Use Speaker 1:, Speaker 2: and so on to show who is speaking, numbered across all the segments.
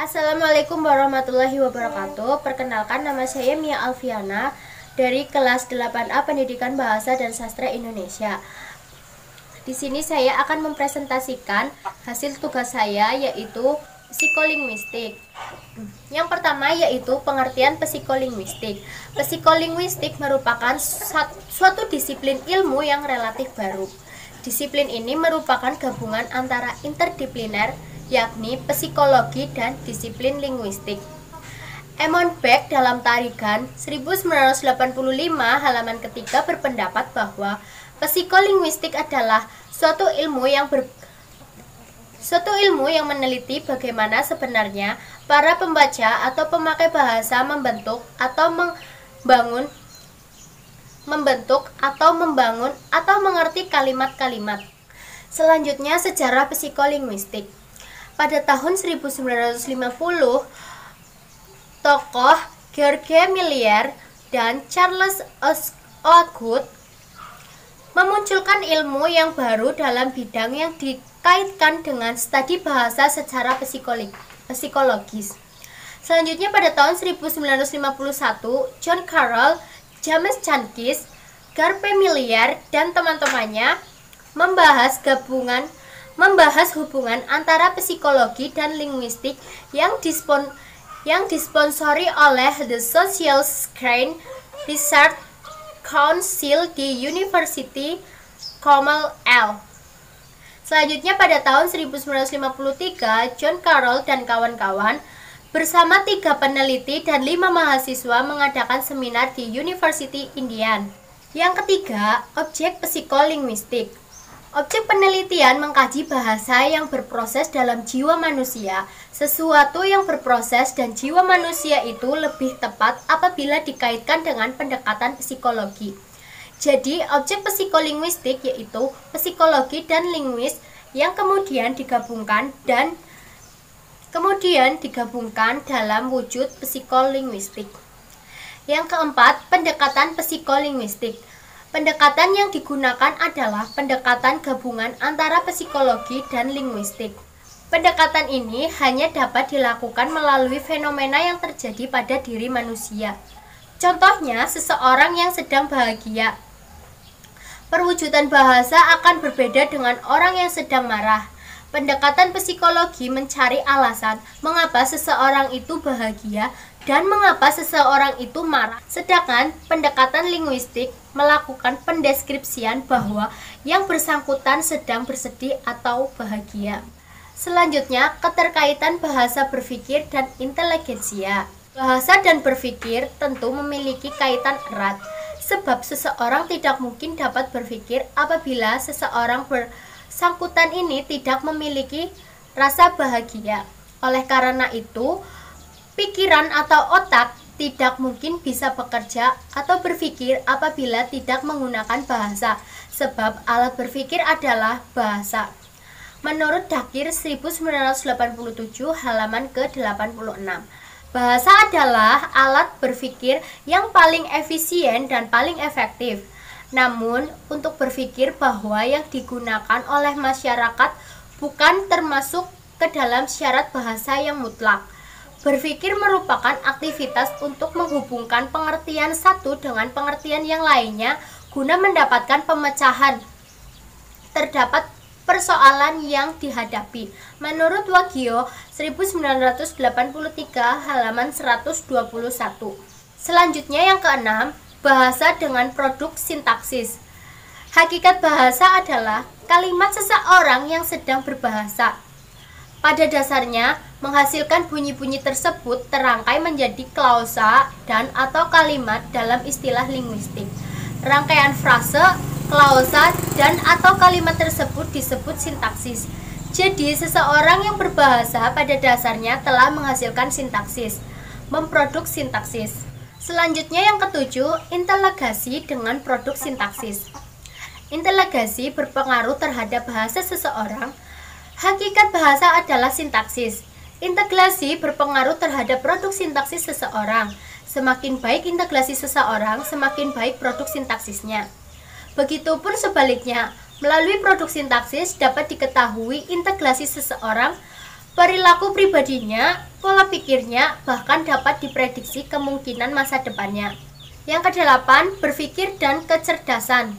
Speaker 1: Assalamualaikum warahmatullahi wabarakatuh. Perkenalkan, nama saya Mia Alfiana dari kelas 8A Pendidikan Bahasa dan Sastra Indonesia. Di sini saya akan mempresentasikan hasil tugas saya, yaitu psikolinguistik. Yang pertama yaitu pengertian psikolinguistik. Psikolinguistik merupakan suatu disiplin ilmu yang relatif baru. Disiplin ini merupakan gabungan antara interdisipliner, yakni psikologi dan disiplin linguistik. Emon Beck dalam tarikan 1985 halaman ketiga berpendapat bahwa psikolinguistik adalah suatu ilmu yang meneliti bagaimana sebenarnya para pembaca atau pemakai bahasa membentuk atau mengerti kalimat-kalimat. Selanjutnya, sejarah psikolinguistik. Pada tahun 1950, tokoh George Méliès dan Charles Oakwood memunculkan ilmu yang baru dalam bidang yang dikaitkan dengan studi bahasa secara psikologis. Selanjutnya, pada tahun 1951, John Carroll, James Chankis, Garpe Méliès dan teman-temannya membahas hubungan antara psikologi dan linguistik yang disponsori oleh The Social Science Research Council di University Cornell. Selanjutnya, pada tahun 1953, John Carroll dan kawan-kawan bersama 3 peneliti dan 5 mahasiswa mengadakan seminar di University Indiana. Yang ketiga, objek psikolinguistik. Objek penelitian mengkaji bahasa yang berproses dalam jiwa manusia. Sesuatu yang berproses dan jiwa manusia itu lebih tepat apabila dikaitkan dengan pendekatan psikologi. Jadi, objek psikolinguistik yaitu psikologi dan linguis yang kemudian digabungkan dalam wujud psikolinguistik. Yang keempat, pendekatan psikolinguistik. Pendekatan yang digunakan adalah pendekatan gabungan antara psikologi dan linguistik. Pendekatan ini hanya dapat dilakukan melalui fenomena yang terjadi pada diri manusia. Contohnya, seseorang yang sedang bahagia. Perwujudan bahasa akan berbeda dengan orang yang sedang marah. Pendekatan psikologi mencari alasan mengapa seseorang itu bahagia dan mengapa seseorang itu marah. Sedangkan pendekatan linguistik melakukan pendeskripsian bahwa yang bersangkutan sedang bersedih atau bahagia. Selanjutnya, keterkaitan bahasa berpikir dan inteligensia. Bahasa dan berpikir tentu memiliki kaitan erat, sebab seseorang tidak mungkin dapat berpikir apabila seseorang bersangkutan ini tidak memiliki rasa bahagia. Oleh karena itu, pikiran atau otak tidak mungkin bisa bekerja atau berpikir apabila tidak menggunakan bahasa, sebab alat berpikir adalah bahasa. Menurut Dakir 1987 halaman ke-86, bahasa adalah alat berpikir yang paling efisien dan paling efektif. Namun, untuk berpikir bahwa yang digunakan oleh masyarakat bukan termasuk ke dalam syarat bahasa yang mutlak. Berpikir merupakan aktivitas untuk menghubungkan pengertian satu dengan pengertian yang lainnya guna mendapatkan pemecahan. Terdapat persoalan yang dihadapi. Menurut Wagio 1983 halaman 121. Selanjutnya yang keenam, bahasa dengan produk sintaksis. Hakikat bahasa adalah kalimat seseorang yang sedang berbahasa. Pada dasarnya, menghasilkan bunyi-bunyi tersebut terangkai menjadi klausa dan atau kalimat dalam istilah linguistik. Rangkaian frase, klausa, dan atau kalimat tersebut disebut sintaksis. Jadi, seseorang yang berbahasa pada dasarnya telah menghasilkan sintaksis, memproduk sintaksis. Selanjutnya yang ketujuh, inteligasi dengan produk sintaksis. Inteligasi berpengaruh terhadap bahasa seseorang. Hakikat bahasa adalah sintaksis. Integrasi berpengaruh terhadap produk sintaksis seseorang. Semakin baik integrasi seseorang, semakin baik produk sintaksisnya. Begitupun sebaliknya, melalui produk sintaksis dapat diketahui integrasi seseorang perilaku pribadinya, pola pikirnya, bahkan dapat diprediksi kemungkinan masa depannya. Yang kedelapan, berpikir dan kecerdasan.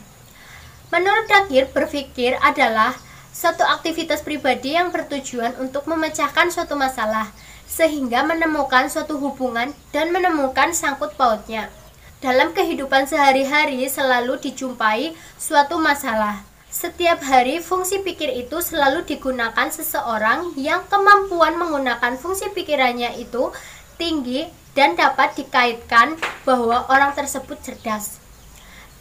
Speaker 1: Menurut Dagir, berpikir adalah suatu aktivitas pribadi yang bertujuan untuk memecahkan suatu masalah, sehingga menemukan suatu hubungan dan menemukan sangkut pautnya. Dalam kehidupan sehari-hari selalu dijumpai suatu masalah. Setiap hari fungsi pikir itu selalu digunakan seseorang yang kemampuan menggunakan fungsi pikirannya itu tinggi dan dapat dikaitkan bahwa orang tersebut cerdas.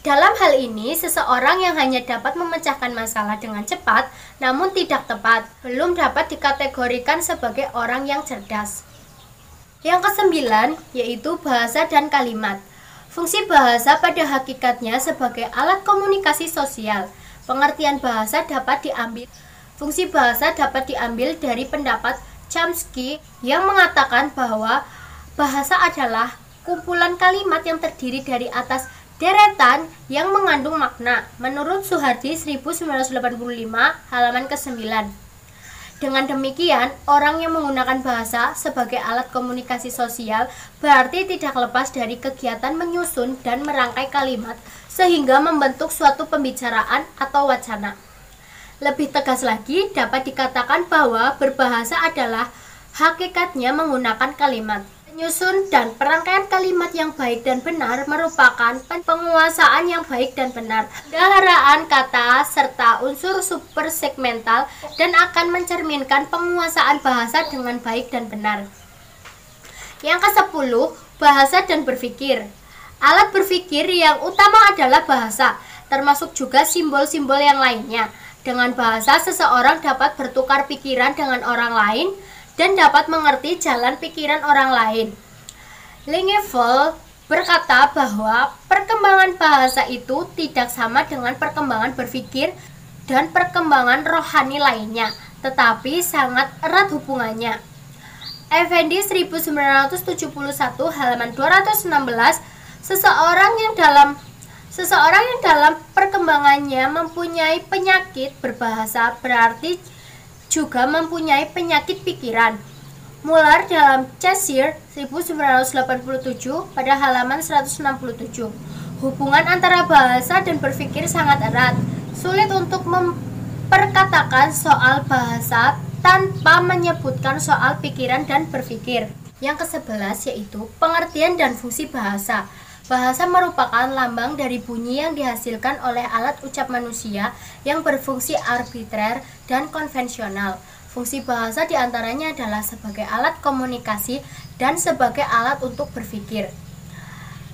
Speaker 1: Dalam hal ini, seseorang yang hanya dapat memecahkan masalah dengan cepat namun tidak tepat, belum dapat dikategorikan sebagai orang yang cerdas. Yang kesembilan, yaitu bahasa dan kalimat. Fungsi bahasa pada hakikatnya sebagai alat komunikasi sosial. Pengertian bahasa dapat diambil. Fungsi bahasa dapat diambil dari pendapat Chomsky yang mengatakan bahwa bahasa adalah kumpulan kalimat yang terdiri dari atas deretan yang mengandung makna. Menurut Suhardi 1985 halaman ke-9. Dengan demikian, orang yang menggunakan bahasa sebagai alat komunikasi sosial berarti tidak lepas dari kegiatan menyusun dan merangkai kalimat sehingga membentuk suatu pembicaraan atau wacana. Lebih tegas lagi, dapat dikatakan bahwa berbahasa adalah hakikatnya menggunakan kalimat. Menyusun dan perangkaian kalimat yang baik dan benar merupakan penguasaan yang baik dan benar, pendaharaan kata, serta unsur supersegmental dan akan mencerminkan penguasaan bahasa dengan baik dan benar. Yang ke-10, bahasa dan berpikir. Alat berpikir yang utama adalah bahasa, termasuk juga simbol-simbol yang lainnya. Dengan bahasa, seseorang dapat bertukar pikiran dengan orang lain dan dapat mengerti jalan pikiran orang lain. Lingevel berkata bahwa perkembangan bahasa itu tidak sama dengan perkembangan berpikir dan perkembangan rohani lainnya, tetapi sangat erat hubungannya. Effendi 1971 halaman 216, seseorang yang dalam perkembangannya mempunyai penyakit berbahasa berarti juga mempunyai penyakit pikiran. Muller dalam Cheshire 1987 pada halaman 167. Hubungan antara bahasa dan berpikir sangat erat. Sulit untuk memperkatakan soal bahasa tanpa menyebutkan soal pikiran dan berpikir. Yang ke-11 yaitu pengertian dan fungsi bahasa. Bahasa merupakan lambang dari bunyi yang dihasilkan oleh alat ucap manusia yang berfungsi arbitrer dan konvensional. Fungsi bahasa diantaranya adalah sebagai alat komunikasi dan sebagai alat untuk berpikir.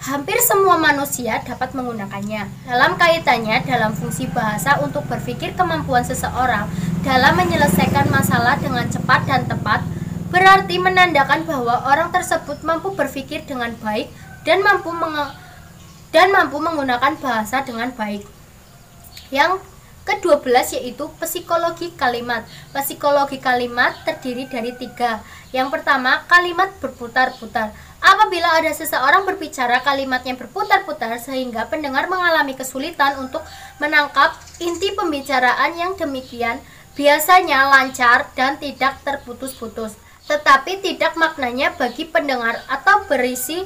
Speaker 1: Hampir semua manusia dapat menggunakannya. Dalam kaitannya dalam fungsi bahasa untuk berpikir, kemampuan seseorang dalam menyelesaikan masalah dengan cepat dan tepat berarti menandakan bahwa orang tersebut mampu berpikir dengan baik dan mampu menggunakan bahasa dengan baik. Yang ke-12 yaitu psikologi kalimat. Psikologi kalimat terdiri dari 3. Yang pertama, kalimat berputar-putar. Apabila ada seseorang berbicara, kalimatnya berputar-putar sehingga pendengar mengalami kesulitan untuk menangkap inti pembicaraan. Yang demikian biasanya lancar dan tidak terputus-putus, tetapi tidak maknanya bagi pendengar atau berisi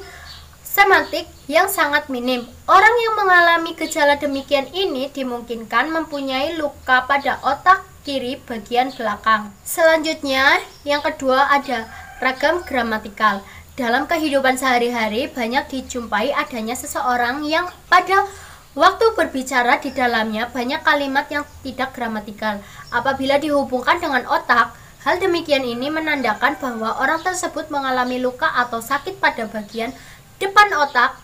Speaker 1: semantik yang sangat minim. Orang yang mengalami gejala demikian ini dimungkinkan mempunyai luka pada otak kiri bagian belakang. Selanjutnya, yang kedua ada ragam gramatikal. Dalam kehidupan sehari-hari banyak dijumpai adanya seseorang yang pada waktu berbicara di dalamnya banyak kalimat yang tidak gramatikal. Apabila dihubungkan dengan otak, hal demikian ini menandakan bahwa orang tersebut mengalami luka atau sakit pada bagian depan otak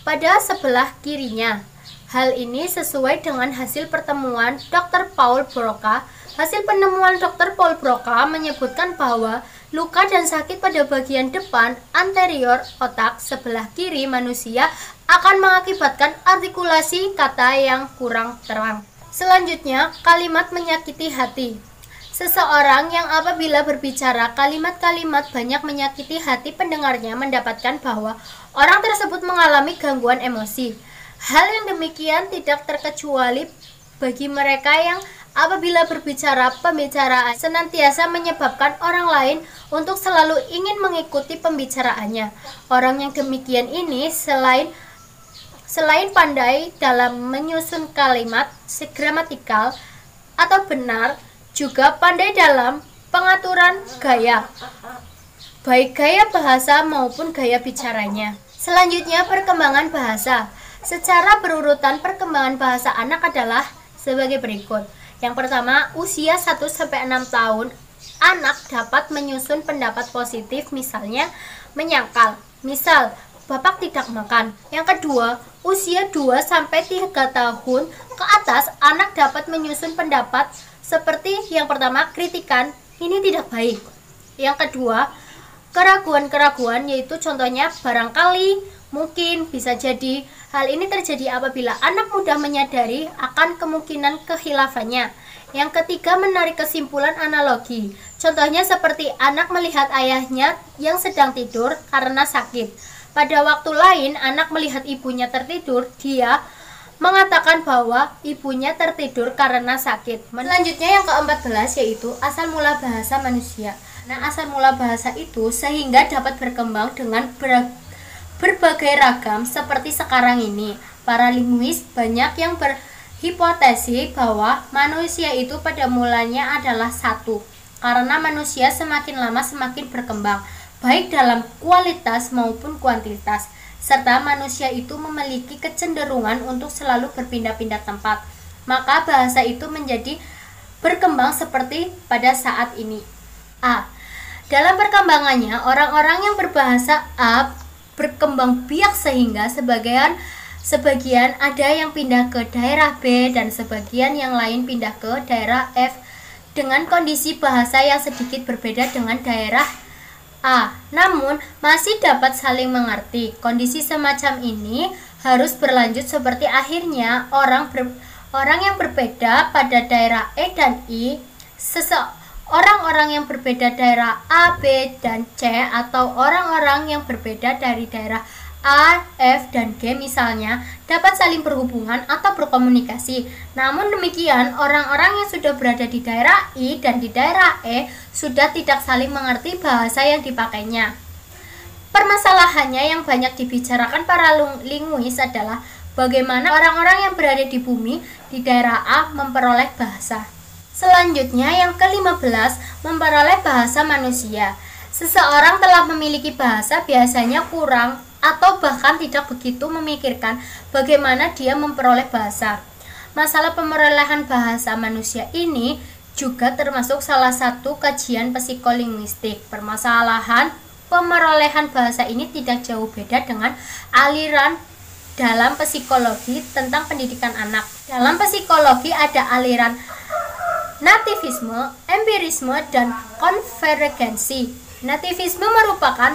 Speaker 1: pada sebelah kirinya. Hal ini sesuai dengan hasil pertemuan Dr. Paul Broca. Hasil penemuan Dr. Paul Broca menyebutkan bahwa luka dan sakit pada bagian depan anterior otak sebelah kiri manusia akan mengakibatkan artikulasi kata yang kurang terang. Selanjutnya, kalimat menyakiti hati. Seseorang yang apabila berbicara kalimat-kalimat banyak menyakiti hati pendengarnya mendapatkan bahwa orang tersebut mengalami gangguan emosi. Hal yang demikian tidak terkecuali bagi mereka yang Apabila berbicara, pembicaraan senantiasa menyebabkan orang lain untuk selalu ingin mengikuti pembicaraannya. Orang yang demikian ini selain pandai dalam menyusun kalimat gramatikal atau benar, juga pandai dalam pengaturan gaya, baik gaya bahasa maupun gaya bicaranya. Selanjutnya, perkembangan bahasa. Secara berurutan, perkembangan bahasa anak adalah sebagai berikut. Yang pertama, usia 1-6 tahun, anak dapat menyusun pendapat positif, misalnya menyangkal. Misal, Bapak tidak makan. Yang kedua, usia 2-3 tahun ke atas, anak dapat menyusun pendapat seperti yang pertama, kritikan, ini tidak baik. Yang kedua, keraguan-keraguan, yaitu contohnya barangkali, mungkin, bisa jadi. Hal ini terjadi apabila anak mudah menyadari akan kemungkinan kehilafannya. Yang ketiga, menarik kesimpulan analogi. Contohnya seperti anak melihat ayahnya yang sedang tidur karena sakit. Pada waktu lain, anak melihat ibunya tertidur, dia mengatakan bahwa ibunya tertidur karena sakit. Selanjutnya yang ke-14 yaitu asal mula bahasa manusia. Nah, asal mula bahasa itu sehingga dapat berkembang dengan berbagai ragam seperti sekarang ini. Para linguis banyak yang berhipotesis bahwa manusia itu pada mulanya adalah satu, karena manusia semakin lama semakin berkembang, baik dalam kualitas maupun kuantitas, serta manusia itu memiliki kecenderungan untuk selalu berpindah-pindah tempat. Maka bahasa itu menjadi berkembang seperti pada saat ini. A. Dalam perkembangannya, orang-orang yang berbahasa A berkembang biak sehingga sebagian ada yang pindah ke daerah B dan sebagian yang lain pindah ke daerah F dengan kondisi bahasa yang sedikit berbeda dengan daerah A, namun masih dapat saling mengerti. Kondisi semacam ini harus berlanjut seperti akhirnya orang yang berbeda pada daerah E dan I, orang-orang yang berbeda daerah A, B, dan C, atau orang-orang yang berbeda dari daerah A, F, dan G misalnya, dapat saling berhubungan atau berkomunikasi. Namun demikian, orang-orang yang sudah berada di daerah I dan di daerah E sudah tidak saling mengerti bahasa yang dipakainya. Permasalahannya yang banyak dibicarakan para linguis adalah bagaimana orang-orang yang berada di bumi di daerah A memperoleh bahasa. Selanjutnya yang ke-15, memperoleh bahasa manusia. Seseorang telah memiliki bahasa biasanya kurang atau bahkan tidak begitu memikirkan bagaimana dia memperoleh bahasa. Masalah pemerolehan bahasa manusia ini juga termasuk salah satu kajian psikolinguistik. Permasalahan pemerolehan bahasa ini tidak jauh beda dengan aliran dalam psikologi tentang pendidikan anak. Dalam psikologi ada aliran nativisme, empirisme, dan konvergensi. Nativisme merupakan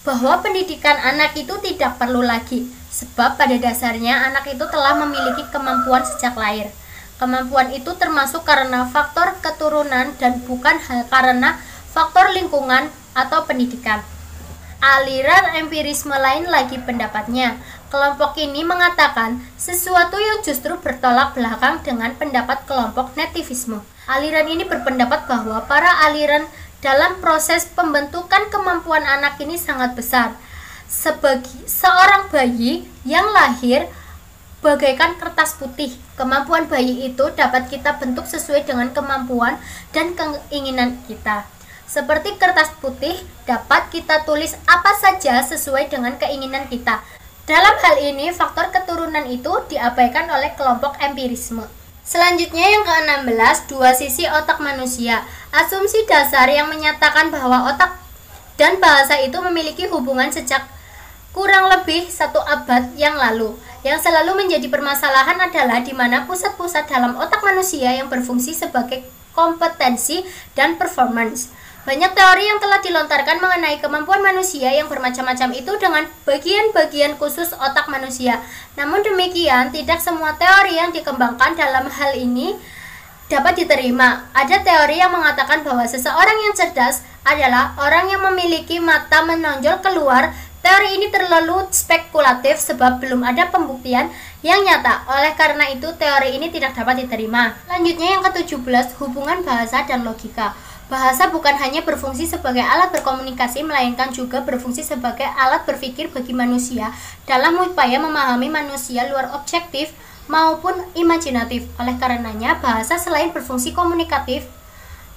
Speaker 1: bahwa pendidikan anak itu tidak perlu lagi, sebab pada dasarnya anak itu telah memiliki kemampuan sejak lahir. Kemampuan itu termasuk karena faktor keturunan dan bukan karena faktor lingkungan atau pendidikan. Aliran empirisme lain lagi pendapatnya. Kelompok ini mengatakan sesuatu yang justru bertolak belakang dengan pendapat kelompok nativisme. Aliran ini berpendapat bahwa para aliran dalam proses pembentukan kemampuan anak ini sangat besar. Seorang bayi yang lahir bagaikan kertas putih. Kemampuan bayi itu dapat kita bentuk sesuai dengan kemampuan dan keinginan kita. Seperti kertas putih, dapat kita tulis apa saja sesuai dengan keinginan kita. Dalam hal ini, faktor keturunan itu diabaikan oleh kelompok empirisme. Selanjutnya yang ke-16, dua sisi otak manusia. Asumsi dasar yang menyatakan bahwa otak dan bahasa itu memiliki hubungan sejak kurang lebih 1 abad yang lalu. Yang selalu menjadi permasalahan adalah di mana pusat-pusat dalam otak manusia yang berfungsi sebagai kompetensi dan performance. Banyak teori yang telah dilontarkan mengenai kemampuan manusia yang bermacam-macam itu dengan bagian-bagian khusus otak manusia. Namun demikian, tidak semua teori yang dikembangkan dalam hal ini dapat diterima. Ada teori yang mengatakan bahwa seseorang yang cerdas adalah orang yang memiliki mata menonjol keluar. Teori ini terlalu spekulatif sebab belum ada pembuktian yang nyata. Oleh karena itu, teori ini tidak dapat diterima. Selanjutnya yang ke-17, hubungan bahasa dan logika. Bahasa bukan hanya berfungsi sebagai alat berkomunikasi, melainkan juga berfungsi sebagai alat berpikir bagi manusia dalam upaya memahami manusia luar objektif maupun imajinatif. Oleh karenanya, bahasa selain berfungsi komunikatif,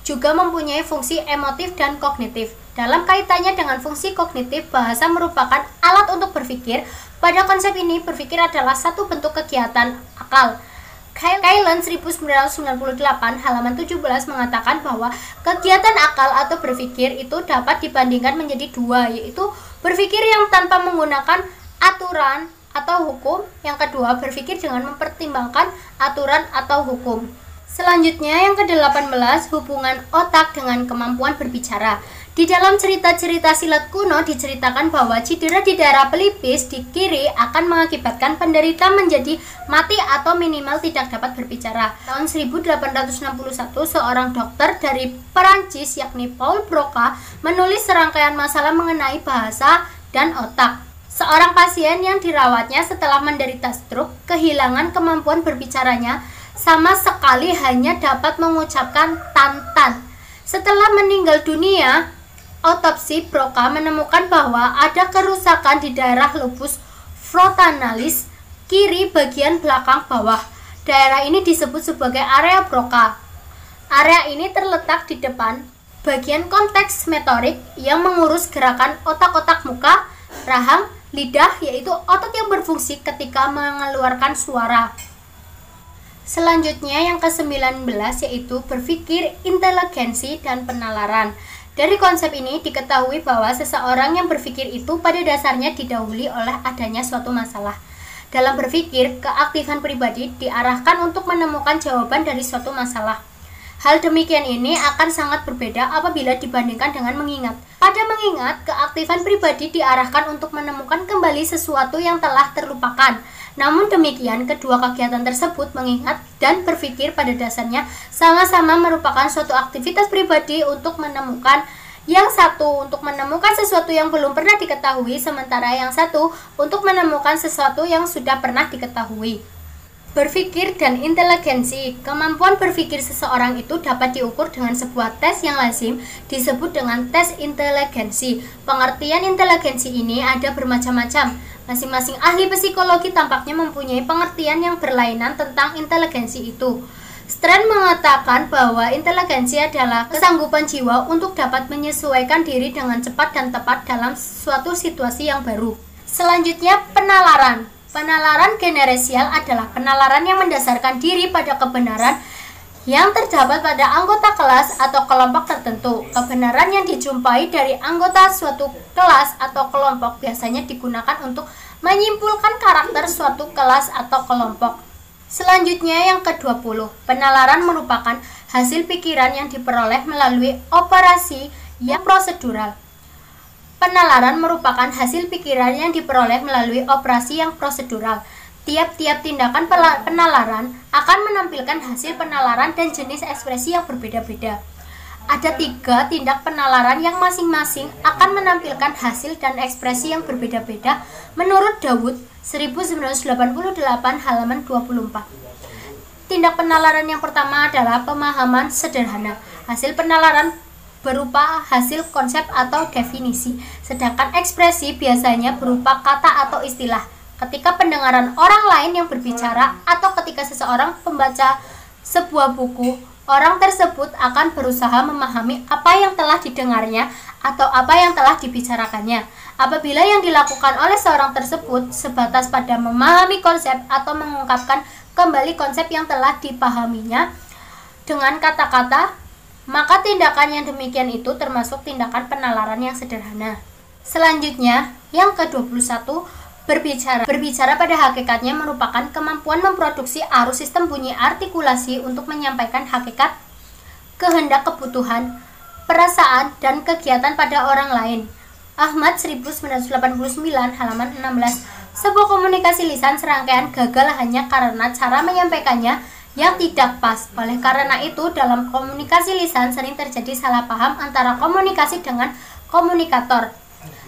Speaker 1: juga mempunyai fungsi emotif dan kognitif. Dalam kaitannya dengan fungsi kognitif, bahasa merupakan alat untuk berpikir. Pada konsep ini, berpikir adalah satu bentuk kegiatan akal. Kailan 1998 halaman 17 mengatakan bahwa kegiatan akal atau berpikir itu dapat dibandingkan menjadi dua, yaitu berpikir yang tanpa menggunakan aturan atau hukum. Yang kedua, berpikir dengan mempertimbangkan aturan atau hukum. Selanjutnya yang ke-18, hubungan otak dengan kemampuan berbicara. Di dalam cerita-cerita silat kuno diceritakan bahwa cedera di daerah pelipis di kiri akan mengakibatkan penderita menjadi mati atau minimal tidak dapat berbicara. Tahun 1861, seorang dokter dari Perancis yakni Paul Broca menulis serangkaian masalah mengenai bahasa dan otak. Seorang pasien yang dirawatnya setelah menderita stroke kehilangan kemampuan berbicaranya, sama sekali hanya dapat mengucapkan tan-tan. Setelah meninggal dunia, otopsi Broca menemukan bahwa ada kerusakan di daerah lobus frontalis kiri bagian belakang bawah. Daerah ini disebut sebagai area Broca. Area ini terletak di depan bagian konteks motorik yang mengurus gerakan otak-otak muka, rahang, lidah, yaitu otot yang berfungsi ketika mengeluarkan suara. Selanjutnya yang ke-19 yaitu berpikir, inteligensi, dan penalaran. Dari konsep ini diketahui bahwa seseorang yang berpikir itu pada dasarnya didahului oleh adanya suatu masalah. Dalam berpikir, keaktifan pribadi diarahkan untuk menemukan jawaban dari suatu masalah. Hal demikian ini akan sangat berbeda apabila dibandingkan dengan mengingat. Pada mengingat, keaktifan pribadi diarahkan untuk menemukan kembali sesuatu yang telah terlupakan. Namun demikian, kedua kegiatan tersebut, mengingat dan berpikir, pada dasarnya sama-sama merupakan suatu aktivitas pribadi untuk menemukan yang satu untuk menemukan sesuatu yang belum pernah diketahui, sementara yang satu untuk menemukan sesuatu yang sudah pernah diketahui. Berpikir dan inteligensi. Kemampuan berpikir seseorang itu dapat diukur dengan sebuah tes yang lazim disebut dengan tes inteligensi. Pengertian inteligensi ini ada bermacam-macam. Masing-masing ahli psikologi tampaknya mempunyai pengertian yang berlainan tentang inteligensi itu. Strand mengatakan bahwa inteligensi adalah kesanggupan jiwa untuk dapat menyesuaikan diri dengan cepat dan tepat dalam suatu situasi yang baru. Selanjutnya, penalaran. Penalaran generasial adalah penalaran yang mendasarkan diri pada kebenaran yang terdapat pada anggota kelas atau kelompok tertentu. Kebenaran yang dijumpai dari anggota suatu kelas atau kelompok biasanya digunakan untuk menyimpulkan karakter suatu kelas atau kelompok. Selanjutnya yang ke-20, penalaran merupakan hasil pikiran yang diperoleh melalui operasi yang prosedural. Penalaran merupakan hasil pikiran yang diperoleh melalui operasi yang prosedural. Tiap-tiap tindakan penalaran akan menampilkan hasil penalaran dan jenis ekspresi yang berbeda-beda. Ada 3 tindak penalaran yang masing-masing akan menampilkan hasil dan ekspresi yang berbeda-beda menurut Dawud 1988 halaman 24. Tindak penalaran yang pertama adalah pemahaman sederhana. Hasil penalaran berupa hasil konsep atau definisi, sedangkan ekspresi biasanya berupa kata atau istilah. Ketika pendengaran orang lain yang berbicara atau ketika seseorang membaca sebuah buku, orang tersebut akan berusaha memahami apa yang telah didengarnya atau apa yang telah dibicarakannya. Apabila yang dilakukan oleh seorang tersebut sebatas pada memahami konsep atau mengungkapkan kembali konsep yang telah dipahaminya dengan kata-kata, maka tindakan yang demikian itu termasuk tindakan penalaran yang sederhana. Selanjutnya, yang ke-21, berbicara. Berbicara pada hakikatnya merupakan kemampuan memproduksi arus sistem bunyi artikulasi untuk menyampaikan hakikat, kehendak, kebutuhan, perasaan, dan kegiatan pada orang lain. Ahmad 1989 halaman 16. Sebuah komunikasi lisan serangkaian gagal hanya karena cara menyampaikannya yang tidak pas. Oleh karena itu, dalam komunikasi lisan sering terjadi salah paham antara komunikasi dengan komunikator.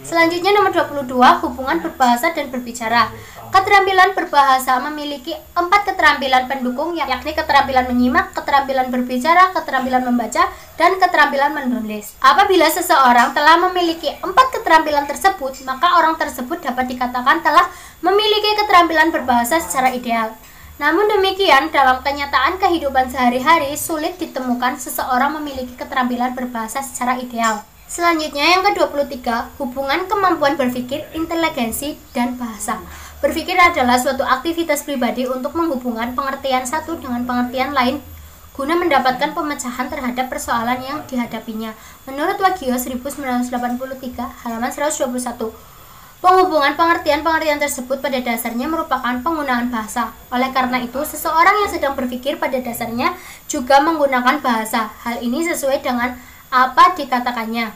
Speaker 1: Selanjutnya nomor 22, hubungan berbahasa dan berbicara. Keterampilan berbahasa memiliki 4 keterampilan pendukung, yakni keterampilan menyimak, keterampilan berbicara, keterampilan membaca, dan keterampilan menulis. Apabila seseorang telah memiliki 4 keterampilan tersebut, maka orang tersebut dapat dikatakan telah memiliki keterampilan berbahasa secara ideal. Namun demikian, dalam kenyataan kehidupan sehari-hari sulit ditemukan seseorang memiliki keterampilan berbahasa secara ideal. Selanjutnya yang ke-23, hubungan kemampuan berpikir, inteligensi, dan bahasa. Berpikir adalah suatu aktivitas pribadi untuk menghubungkan pengertian satu dengan pengertian lain guna mendapatkan pemecahan terhadap persoalan yang dihadapinya. Menurut Wagio 1983, halaman 121. Penghubungan pengertian-pengertian tersebut pada dasarnya merupakan penggunaan bahasa. Oleh karena itu, seseorang yang sedang berpikir pada dasarnya juga menggunakan bahasa. Hal ini sesuai dengan apa dikatakannya.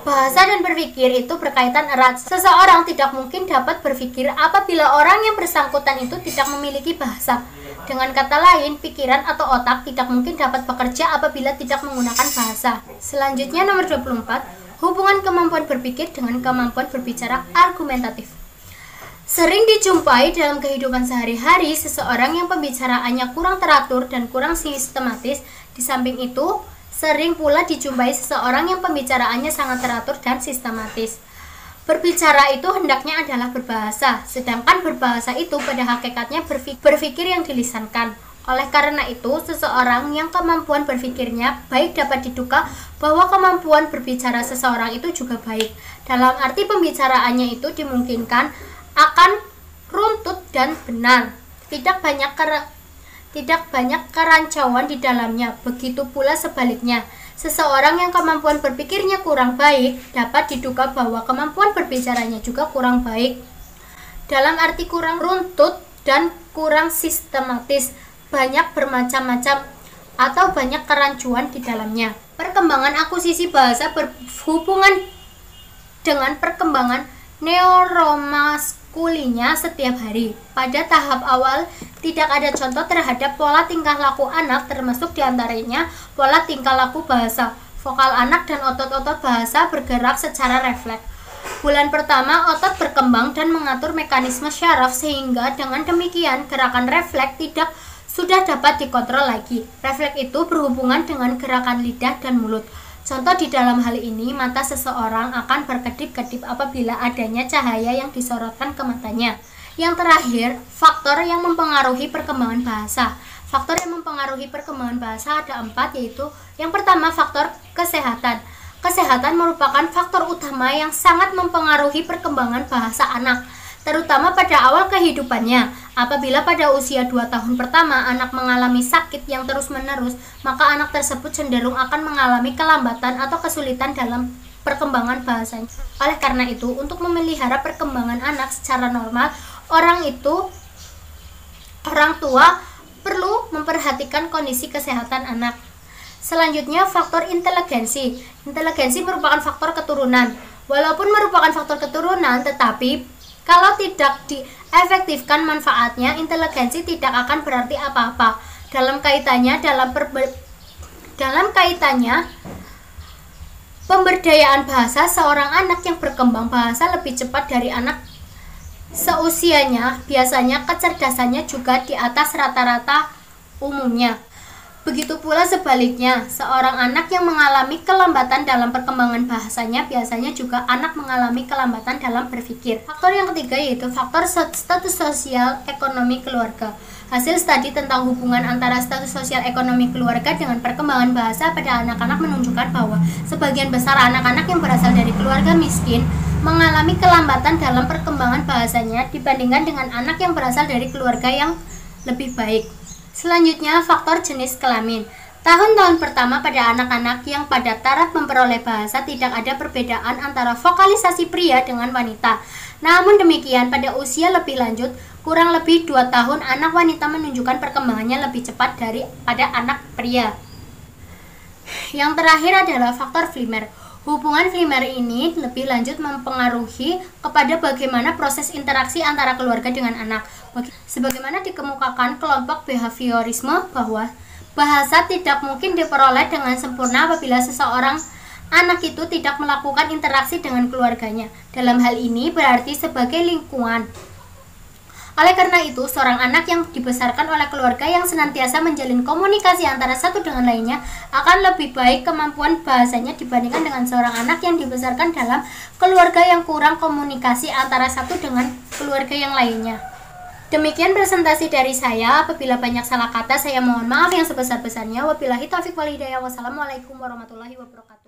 Speaker 1: Bahasa dan berpikir itu berkaitan erat. Seseorang tidak mungkin dapat berpikir apabila orang yang bersangkutan itu tidak memiliki bahasa. Dengan kata lain, pikiran atau otak tidak mungkin dapat bekerja apabila tidak menggunakan bahasa. Selanjutnya nomor 24. Hubungan kemampuan berpikir dengan kemampuan berbicara argumentatif. Sering dijumpai dalam kehidupan sehari-hari seseorang yang pembicaraannya kurang teratur dan kurang sistematis. Di samping itu, sering pula dijumpai seseorang yang pembicaraannya sangat teratur dan sistematis. Berbicara itu hendaknya adalah berbahasa, sedangkan berbahasa itu pada hakikatnya berpikir yang dilisankan. Oleh karena itu, seseorang yang kemampuan berpikirnya baik dapat diduga bahwa kemampuan berbicara seseorang itu juga baik. Dalam arti pembicaraannya itu dimungkinkan akan runtut dan benar. Tidak banyak kerancauan di dalamnya. Begitu pula sebaliknya. Seseorang yang kemampuan berpikirnya kurang baik dapat diduga bahwa kemampuan berbicaranya juga kurang baik. Dalam arti kurang runtut dan kurang sistematis. Banyak bermacam-macam atau banyak kerancuan di dalamnya. Perkembangan akuisisi bahasa berhubungan dengan perkembangan neuromaskulinnya setiap hari. Pada tahap awal, tidak ada contoh terhadap pola tingkah laku anak, termasuk diantaranya pola tingkah laku bahasa. Vokal anak dan otot-otot bahasa bergerak secara refleks. Bulan pertama, otot berkembang dan mengatur mekanisme syaraf sehingga dengan demikian gerakan refleks sudah dapat dikontrol lagi. Refleks itu berhubungan dengan gerakan lidah dan mulut. Contoh di dalam hal ini, mata seseorang akan berkedip-kedip apabila adanya cahaya yang disorotkan ke matanya. Yang terakhir, faktor yang mempengaruhi perkembangan bahasa. Faktor yang mempengaruhi perkembangan bahasa ada 4, yaitu yang pertama faktor kesehatan. Kesehatan merupakan faktor utama yang sangat mempengaruhi perkembangan bahasa anak, terutama pada awal kehidupannya. Apabila pada usia 2 tahun pertama anak mengalami sakit yang terus-menerus, maka anak tersebut cenderung akan mengalami kelambatan atau kesulitan dalam perkembangan bahasanya. Oleh karena itu, untuk memelihara perkembangan anak secara normal, orang tua perlu memperhatikan kondisi kesehatan anak. Selanjutnya, faktor inteligensi. Inteligensi merupakan faktor keturunan. Walaupun merupakan faktor keturunan, tetapi kalau tidak diefektifkan manfaatnya, inteligensi tidak akan berarti apa-apa. Dalam kaitannya pemberdayaan bahasa, seorang anak yang berkembang bahasa lebih cepat dari anak seusianya, biasanya kecerdasannya juga di atas rata-rata umumnya. Begitu pula sebaliknya, seorang anak yang mengalami kelambatan dalam perkembangan bahasanya biasanya juga anak mengalami kelambatan dalam berpikir. Faktor yang ketiga yaitu faktor status sosial ekonomi keluarga. Hasil studi tentang hubungan antara status sosial ekonomi keluarga dengan perkembangan bahasa pada anak-anak menunjukkan bahwa sebagian besar anak-anak yang berasal dari keluarga miskin mengalami kelambatan dalam perkembangan bahasanya dibandingkan dengan anak yang berasal dari keluarga yang lebih baik. Selanjutnya, faktor jenis kelamin. Tahun-tahun pertama pada anak-anak yang pada taraf memperoleh bahasa tidak ada perbedaan antara vokalisasi pria dengan wanita. Namun demikian, pada usia lebih lanjut, kurang lebih 2 tahun, anak wanita menunjukkan perkembangannya lebih cepat daripada anak pria. Yang terakhir adalah faktor Flimer. Hubungan Flimer ini lebih lanjut mempengaruhi kepada bagaimana proses interaksi antara keluarga dengan anak. Sebagaimana dikemukakan kelompok behaviorisme bahwa bahasa tidak mungkin diperoleh dengan sempurna apabila seseorang anak itu tidak melakukan interaksi dengan keluarganya. Dalam hal ini berarti sebagai lingkungan. Oleh karena itu, seorang anak yang dibesarkan oleh keluarga yang senantiasa menjalin komunikasi antara satu dengan lainnya akan lebih baik kemampuan bahasanya dibandingkan dengan seorang anak yang dibesarkan dalam keluarga yang kurang komunikasi antara satu dengan keluarga yang lainnya. Demikian presentasi dari saya. Apabila banyak salah kata, saya mohon maaf yang sebesar-besarnya. Wabillahi taufiq wal hidayah. Wassalamualaikum warahmatullahi wabarakatuh.